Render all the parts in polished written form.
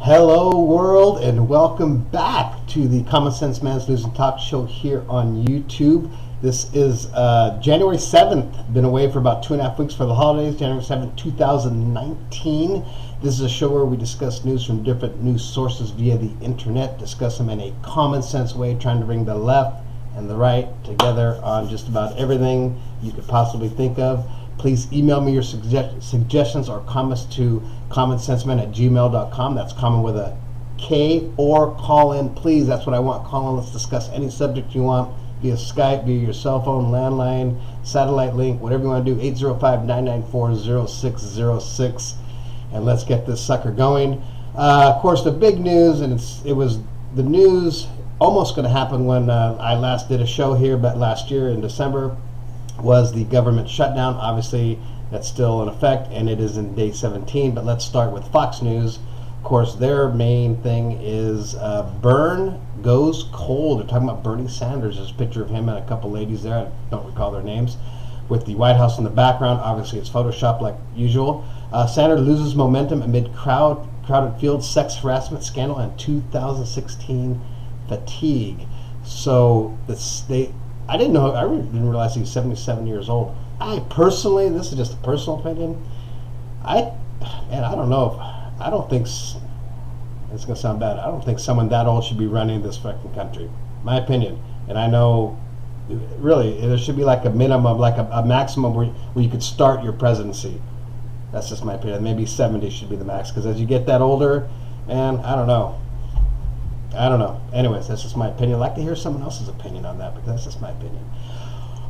Hello world, and welcome back to the Common Sense Man's News and Talk Show here on YouTube. This is January 7th. Been away for about 2.5 weeks for the holidays. January 7th, 2019. This is a show where we discuss news from different news sources via the internet, discuss them in a common sense way, trying to bring the left and the right together on just about everything you could possibly think of. Please email me your suggestions or comments to commonsenseman@gmail.com. That's common with a K, or call in, please. That's what I want. Call in. Let's discuss any subject you want via Skype, via your cell phone, landline, satellite link, whatever you want to do. 805-994-0606. And let's get this sucker going. Of course, the big news, and it was the news almost going to happen when I last did a show here, but last year in December, was the government shutdown. Obviously, that's still in effect, and it is in day 17. But let's start with Fox News. Of course, their main thing is Burn goes cold. They're talking about Bernie Sanders. There's a picture of him and a couple ladies there. I don't recall their names. With the White House in the background. Obviously, it's Photoshopped like usual. Sanders loses momentum amid crowded field sex harassment scandal and 2016 fatigue. So I didn't know. I didn't realize he was 77 years old. I personally, this is just a personal opinion. I don't know. I don't think it's gonna sound bad. I don't think someone that old should be running this fucking country. My opinion. And I know, really, there should be like a minimum, like a maximum where you could start your presidency. That's just my opinion. Maybe 70 should be the max, because as you get that older, man, I don't know. Anyways, that's just my opinion. I'd like to hear someone else's opinion on that, because that's just my opinion.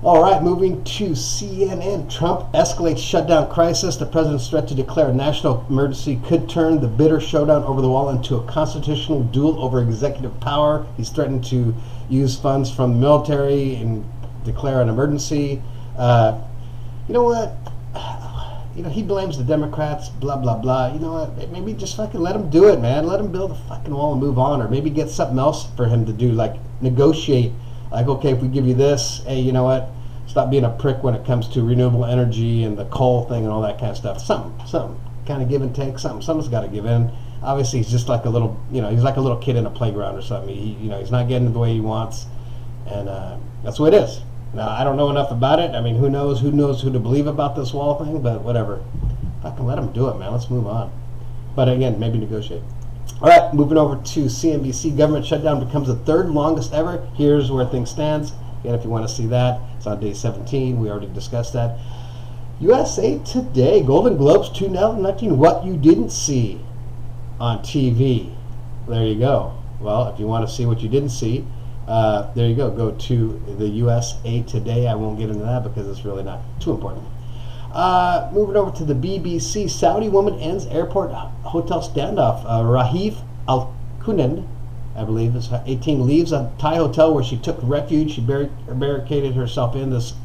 All right, moving to CNN. Trump escalates shutdown crisis. The president's threat to declare a national emergency could turn the bitter showdown over the wall into a constitutional duel over executive power. He's threatened to use funds from the military and declare an emergency. You know what? He blames the Democrats, blah, blah, blah. You know what? Maybe just fucking let him do it, man. Let him build a fucking wall and move on. Or maybe get something else for him to do, like negotiate. Like, okay, if we give you this, hey, you know what? Stop being a prick when it comes to renewable energy and the coal thing and all that kind of stuff. Something. Kind of give and take. Something's got to give in. Obviously, he's just like a little, he's like a little kid in a playground or something. He's not getting it the way he wants. And that's what it is. Now, I don't know enough about it. I mean, who knows who to believe about this wall thing, but whatever. Fucking let him do it, man. Let's move on. But again, maybe negotiate. All right, moving over to CNBC. Government shutdown becomes the third longest ever. Here's where things stands. Again, if you want to see that, it's on day 17. We already discussed that. USA Today. Golden Globes 2019. What you didn't see on TV. There you go. Well, if you want to see what you didn't see, there you go. Go to the USA Today. I won't get into that because it's really not too important. Moving over to the BBC. Saudi woman ends airport hotel standoff. Rahif Al-Kunan, I believe, is 18, leaves a Thai hotel where she took refuge. She barricaded herself in this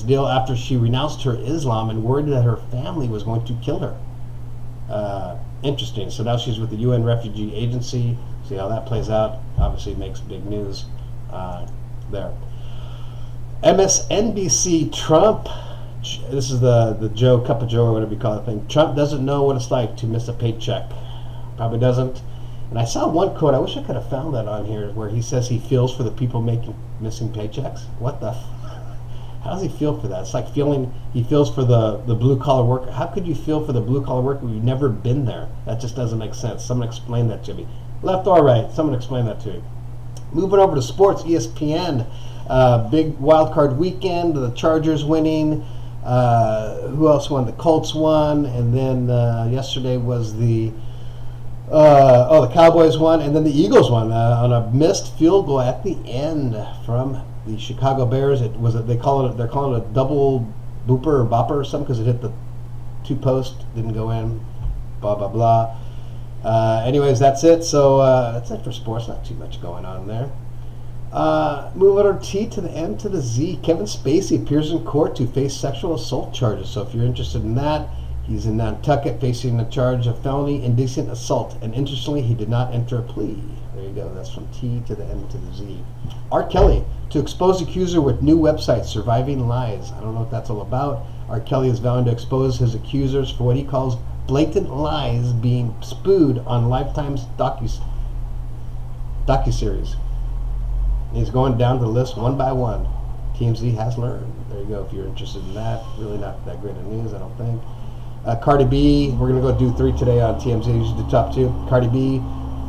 deal after she renounced her Islam and worried that her family was going to kill her. Interesting. So now she's with the UN Refugee Agency. See how that plays out. Obviously makes big news there. MSNBC. Trump, this is the Joe, cup of Joe, or whatever you call it thing. Trump doesn't know what it's like to miss a paycheck. Probably doesn't. And I saw one quote, I wish I could have found that on here, where he says he feels for the people missing paychecks. What the how does he feel for that? It's like he feels for the blue-collar worker. How could you feel for the blue-collar worker when you've never been there? That just doesn't make sense. Someone explain that to me. Left or right? Someone explain that to me. Moving over to sports, ESPN. Big wild card weekend. The Chargers winning. Who else won? The Colts won. And then yesterday was the Cowboys won. And then the Eagles won on a missed field goal at the end from the Chicago Bears. They're calling it a double booper or bopper or something because it hit the two post, didn't go in. Blah blah blah. Anyways, that's it. So that's it for sports. Not too much going on there. Move on T to the M to the Z. Kevin Spacey appears in court to face sexual assault charges. So if you're interested in that, he's in Nantucket facing a charge of felony indecent assault. And interestingly, he did not enter a plea. There you go. That's from T to the M to the Z. R. Kelly to expose accuser with new website, Surviving Lies. I don't know what that's all about. R. Kelly is vowing to expose his accusers for what he calls blatant lies being spewed on Lifetime's docuseries. He's going down the list one by one. TMZ has learned. There you go. If you're interested in that, really not that great of news, I don't think. Cardi B, we're going to go do 3 today on TMZ. Usually the top 2. Cardi B,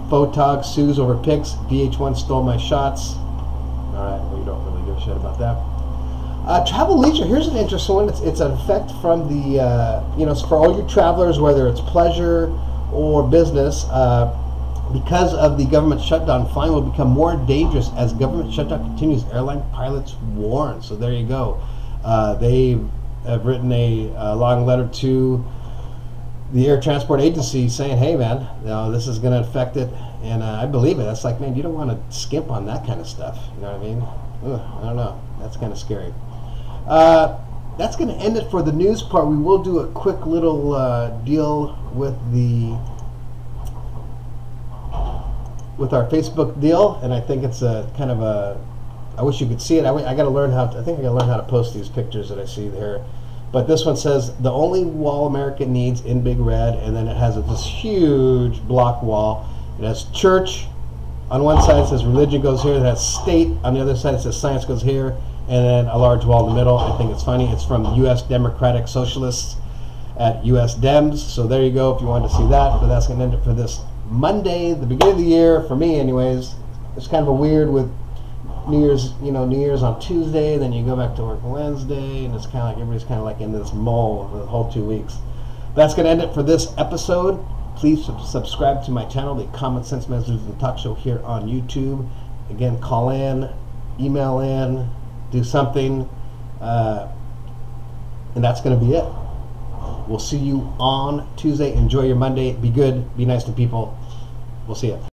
Photog sues over pics. VH1 stole my shots. All right, well, you don't really give a shit about that. Travel leisure. Here's an interesting one. It's an effect from the, for all you travelers, whether it's pleasure or business. Because of the government shutdown, flying will become more dangerous as government shutdown continues, airline pilots warn. So there you go. They have written a long letter to the Air Transport Agency saying, hey, man, this is going to affect it. And I believe it. That's like, man, you don't want to skimp on that kind of stuff. You know what I mean? Ugh, I don't know. That's kind of scary. That's going to end it for the news part. We will do a quick little deal with our Facebook deal, and I think it's a kind of a. I wish you could see it. I got to learn how. I think I got to learn how to post these pictures that I see there. But this one says the only wall America needs in big red, and then it has this huge block wall. It has church on one side. It says religion goes here. It has state on the other side. It says science goes here, and then a large wall in the middle. I think it's funny. It's from U.S. Democratic Socialists at U.s.Dems. So there you go if you wanted to see that. But that's going to end it for this Monday, the beginning of the year, for me anyways. It's kind of a weird with New Year's, New Year's on Tuesday, then you go back to work Wednesday, and it's kind of like everybody's kind of like in this mull the whole 2 weeks. That's going to end it for this episode. Please subscribe to my channel, the Common Sense Messages and Talk Show here on YouTube. Again, call in, email in, do something, and that's going to be it. We'll see you on Tuesday. Enjoy your Monday. Be good. Be nice to people. We'll see you.